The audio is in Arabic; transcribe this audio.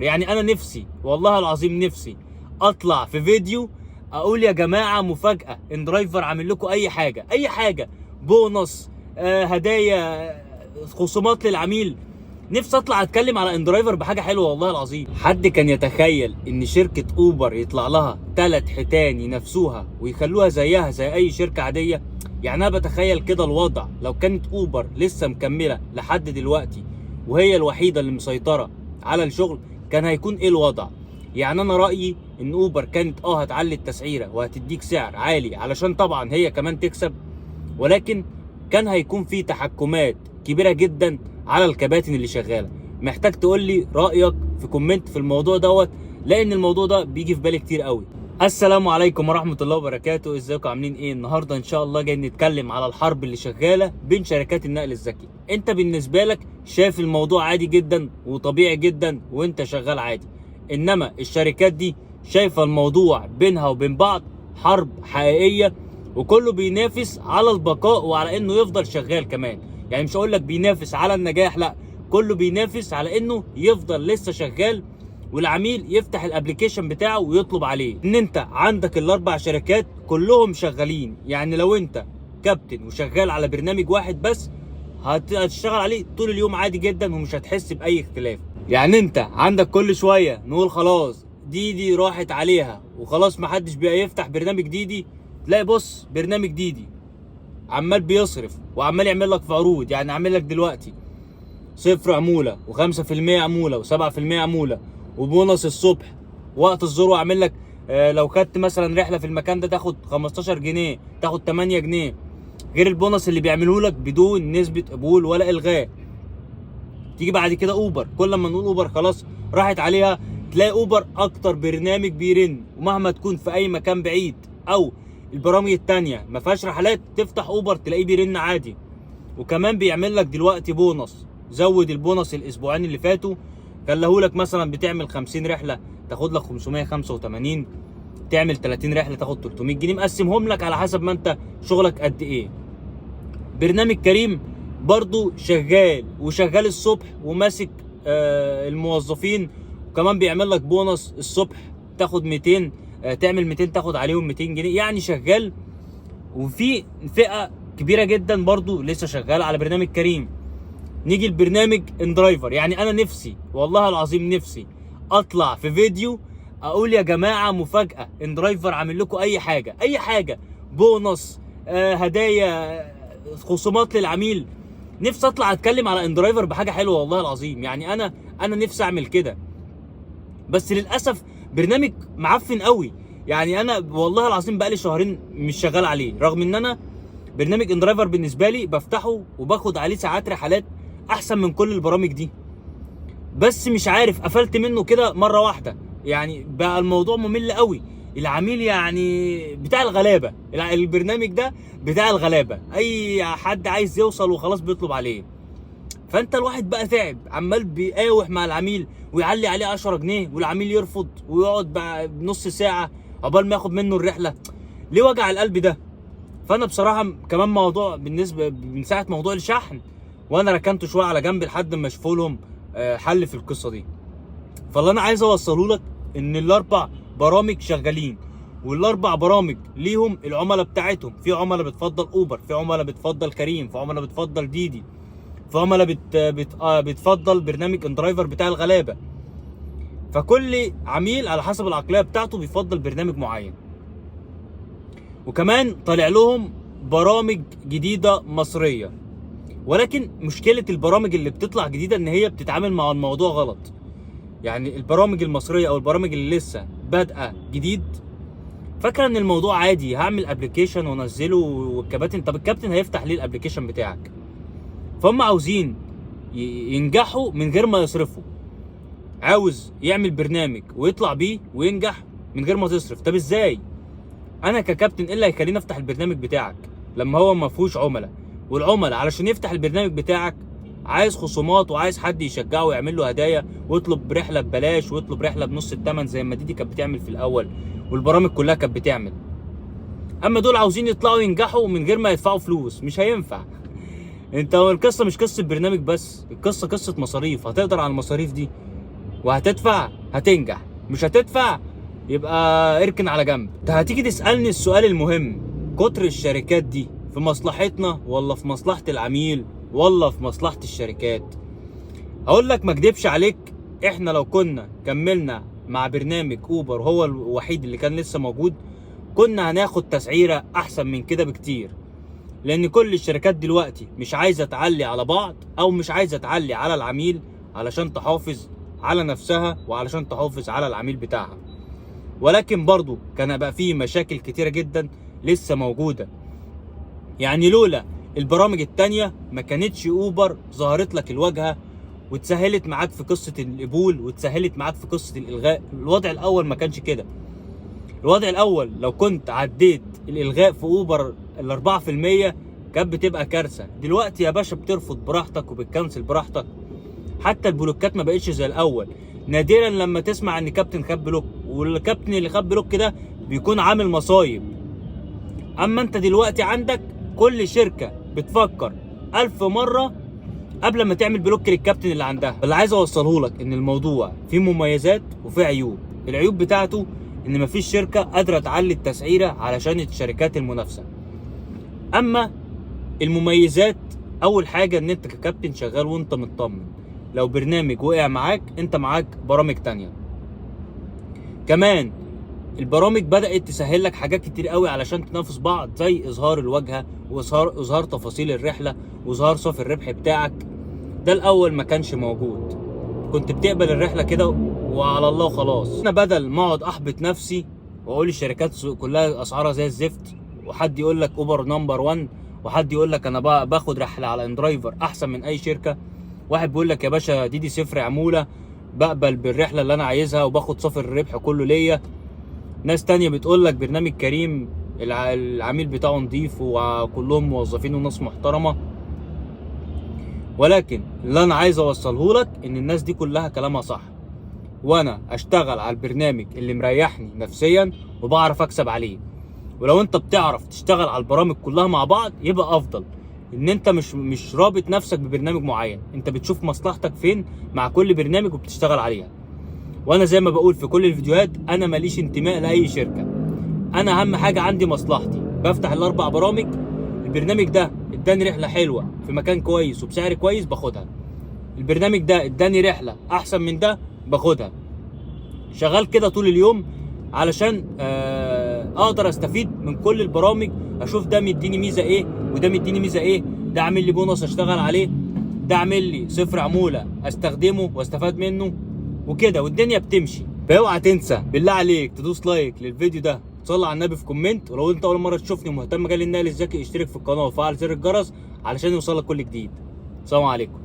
يعني انا نفسي والله العظيم نفسي اطلع في فيديو اقول يا جماعه مفاجاه ان درايفر عامل لكم اي حاجه اي حاجه، بونص، هدايا، خصومات للعميل. نفسي اطلع اتكلم على ان درايفر بحاجه حلوه والله العظيم. حد كان يتخيل ان شركه اوبر يطلع لها 3 حيتان ينافسوها ويخلوها زيها زي اي شركه عاديه؟ يعني انا بتخيل كده الوضع لو كانت اوبر لسه مكمله لحد دلوقتي وهي الوحيده اللي مسيطره على الشغل، كان هيكون ايه الوضع؟ يعني انا رايي ان اوبر كانت هتعلي التسعيره وهتديك سعر عالي علشان طبعا هي كمان تكسب، ولكن كان هيكون في تحكمات كبيره جدا على الكباتن اللي شغاله. محتاج تقول لي رايك في كومنت في الموضوع دوت، لان الموضوع ده بيجي في بالي كتير قوي. السلام عليكم ورحمه الله وبركاته، ازيكم عاملين ايه؟ النهارده ان شاء الله جاي نتكلم على الحرب اللي شغاله بين شركات النقل الذكي. انت بالنسبه لك شايف الموضوع عادي جدا وطبيعي جدا وانت شغال عادي، انما الشركات دي شايفه الموضوع بينها وبين بعض حرب حقيقيه، وكله بينافس على البقاء وعلى انه يفضل شغال كمان. يعني مش هقول لك بينافس على النجاح، لا، كله بينافس على انه يفضل لسه شغال والعميل يفتح الابليكيشن بتاعه ويطلب عليه. ان انت عندك الاربع شركات كلهم شغالين، يعني لو انت كابتن وشغال على برنامج واحد بس هتشتغل عليه طول اليوم عادي جدا ومش هتحس باي اختلاف. يعني انت عندك كل شويه نقول خلاص ديدي راحت عليها وخلاص محدش بقى يفتح برنامج ديدي، تلاقي بص برنامج ديدي عمال بيصرف وعمال يعمل لك في عروض. يعني عامل لك دلوقتي 0 عموله و5% عموله و7% عموله وبونص الصبح وقت الذروه. عامل لك لو خدت مثلا رحله في المكان ده تاخد 15 جنيه، تاخد 8 جنيه، غير البونص اللي بيعملوه لك بدون نسبه قبول ولا الغاء. تيجي بعد كده اوبر، كل ما نقول اوبر خلاص راحت عليها، تلاقي اوبر اكتر برنامج بيرن، ومهما تكون في اي مكان بعيد او البرامج التانية ما فيهاش رحلات تفتح اوبر تلاقيه بيرن عادي. وكمان بيعمل لك دلوقتي بونص، زود البونص الاسبوعين اللي فاتوا خلهولك مثلا بتعمل 50 رحله تاخد لك 585، تعمل 30 رحله تاخد 300 جنيه، مقسمهم لك على حسب ما انت شغلك قد ايه. برنامج كريم برضو شغال وشغال الصبح وماسك الموظفين، وكمان بيعمل لك بونص الصبح تاخد 200، تعمل 200 تاخد عليهم 200 جنيه، يعني شغال. وفي فئه كبيره جدا برضو لسه شغاله على برنامج كريم. نيجي البرنامج ان درايفر، يعني انا نفسي والله العظيم نفسي اطلع في فيديو اقول يا جماعه مفاجاه ان درايفر عامل لكم اي حاجه اي حاجه، بونص، هدايا، خصومات للعميل. نفسي اطلع اتكلم على ان درايفر بحاجه حلوه والله العظيم. يعني انا نفسي اعمل كده، بس للاسف برنامج معفن قوي. يعني انا والله العظيم بقالي شهرين مش شغال عليه، رغم ان انا برنامج ان درايفر بالنسبه لي بفتحه وباخد عليه ساعات رحلات احسن من كل البرامج دي، بس مش عارف قفلت منه كده مره واحده. يعني بقى الموضوع ممل قوي، العميل يعني بتاع الغلابه، البرنامج ده بتاع الغلابه، اي حد عايز يوصل وخلاص بيطلب عليه. فانت الواحد بقى تعب عمال بيقاوح مع العميل ويعلي عليه 10 جنيه والعميل يرفض ويقعد بقى بنص ساعه عقبال ما ياخد منه الرحله. ليه وجع القلب ده؟ فانا بصراحه كمان موضوع بالنسبه من ساعه موضوع الشحن وانا ركنته شويه على جنب لحد ما اشوفوا لهم حل في القصه دي. فاللي انا عايز اوصله لك ان الاربع برامج شغالين، والاربع برامج ليهم العملاء بتاعتهم. في عملاء بتفضل اوبر، في عملاء بتفضل كريم، في عملاء بتفضل ديدي، في عملاء بتفضل برنامج ان درايفر بتاع الغلابه. فكل عميل على حسب العقليه بتاعته بيفضل برنامج معين. وكمان طالع لهم برامج جديده مصريه، ولكن مشكله البرامج اللي بتطلع جديده ان هي بتتعامل مع الموضوع غلط. يعني البرامج المصريه او البرامج اللي لسه بادئه جديد فاكره ان الموضوع عادي، هعمل ابلكيشن وانزله والكباتن، طب الكابتن هيفتح ليه الابلكيشن بتاعك؟ فهم عاوزين ينجحوا من غير ما يصرفوا. عاوز يعمل برنامج ويطلع بيه وينجح من غير ما تصرف. طب ازاي؟ انا ككابتن ايه اللي هيخليني افتح البرنامج بتاعك لما هو ما فيهوش عملاء؟ والعملاء علشان يفتح البرنامج بتاعك عايز خصومات وعايز حد يشجعه ويعمل له هدايا ويطلب رحله ببلاش ويطلب رحله بنص الثمن زي ما ديدي كانت بتعمل في الاول والبرامج كلها كانت بتعمل. اما دول عاوزين يطلعوا ينجحوا من غير ما يدفعوا فلوس، مش هينفع. انت القصه مش قصه برنامج بس، القصه قصه مصاريف. هتقدر على المصاريف دي؟ وهتدفع هتنجح، مش هتدفع يبقى اركن على جنب. انت هتيجي تسألني السؤال المهم، كتر الشركات دي في مصلحتنا ولا في مصلحة العميل ولا في مصلحة الشركات؟ هقول لك ما اكدبش عليك، احنا لو كنا كملنا مع برنامج اوبر هو الوحيد اللي كان لسه موجود كنا هناخد تسعيرة احسن من كده بكتير، لان كل الشركات دلوقتي مش عايزة تعلي على بعض او مش عايزة تعلي على العميل علشان تحافظ على نفسها وعلشان تحافظ على العميل بتاعها. ولكن برضو كان بقى فيه مشاكل كتيرة جدا لسه موجودة. يعني لولا البرامج التانية ما كانتش اوبر ظهرت لك الواجهة وتسهلت معاك في قصة القبول وتسهلت معاك في قصة الالغاء. الوضع الاول ما كانش كده. الوضع الاول لو كنت عديت الالغاء في اوبر ال4% كانت بتبقى كارثة. دلوقتي يا باشا بترفض براحتك وبتكنسل براحتك، حتى البلوكات ما بقتش زي الاول. نادرا لما تسمع ان كابتن خد بلوك، والكابتن اللي خد بلوك ده بيكون عامل مصايب. اما انت دلوقتي عندك كل شركة بتفكر 1000 مرة قبل ما تعمل بلوك للكابتن اللي عندها. اللي عايز اوصله لك ان الموضوع فيه مميزات وفيه عيوب. العيوب بتاعته ان مفيش شركة قادرة تعلي التسعيرة علشان الشركات المنافسة. اما المميزات، اول حاجة ان انت ككابتن شغال وانت مطمن، لو برنامج وقع معاك انت معاك برامج تانية. كمان البرامج بدأت تسهل لك حاجات كتير قوي علشان تنافس بعض، زي اظهار الواجهة واظهار تفاصيل الرحلة واظهار صافي الربح بتاعك. ده الاول ما كانش موجود، كنت بتقبل الرحلة كده وعلى الله وخلاص. انا بدل ما اقعد احبط نفسي واقول الشركات كلها اسعارها زي الزفت، وحد يقول لك اوبر نمبر 1، وحد يقول لك انا باخد رحلة على اندرايفر احسن من اي شركة، واحد بيقول لك يا باشا دي صفر عمولة بقبل بالرحلة اللي انا عايزها وباخد صافي الربح كله ليا، ناس تانية بتقول لك برنامج كريم العميل بتاعه نضيف وكلهم موظفين وناس محترمة. ولكن اللي انا عايز اوصله لك ان الناس دي كلها كلامها صح، وانا اشتغل على البرنامج اللي مريحني نفسيا وبعرف اكسب عليه. ولو انت بتعرف تشتغل على البرامج كلها مع بعض يبقى افضل، ان انت مش رابط نفسك ببرنامج معين، انت بتشوف مصلحتك فين مع كل برنامج وبتشتغل عليها. وانا زي ما بقول في كل الفيديوهات انا ماليش انتماء لاي شركة، انا اهم حاجة عندي مصلحتي. بفتح ال4 برامج، البرنامج ده اداني رحلة حلوة في مكان كويس وبسعر كويس باخدها، البرنامج ده اداني رحلة احسن من ده باخدها. شغال كده طول اليوم علشان اقدر استفيد من كل البرامج، اشوف ده مديني ميزة ايه وده مديني ميزة ايه، ده عامل لي بونص اشتغل عليه، ده عامل لي صفر عمولة استخدمه واستفاد منه وكده، والدنيا بتمشي. فاوعى تنسى بالله عليك تدوس لايك للفيديو ده، تصلي على النبي في كومنت، ولو انت اول مره تشوفني ومهتم مجال النقل الذكي اشترك في القناه وفعل زر الجرس علشان يوصلك كل جديد. سلام عليكم.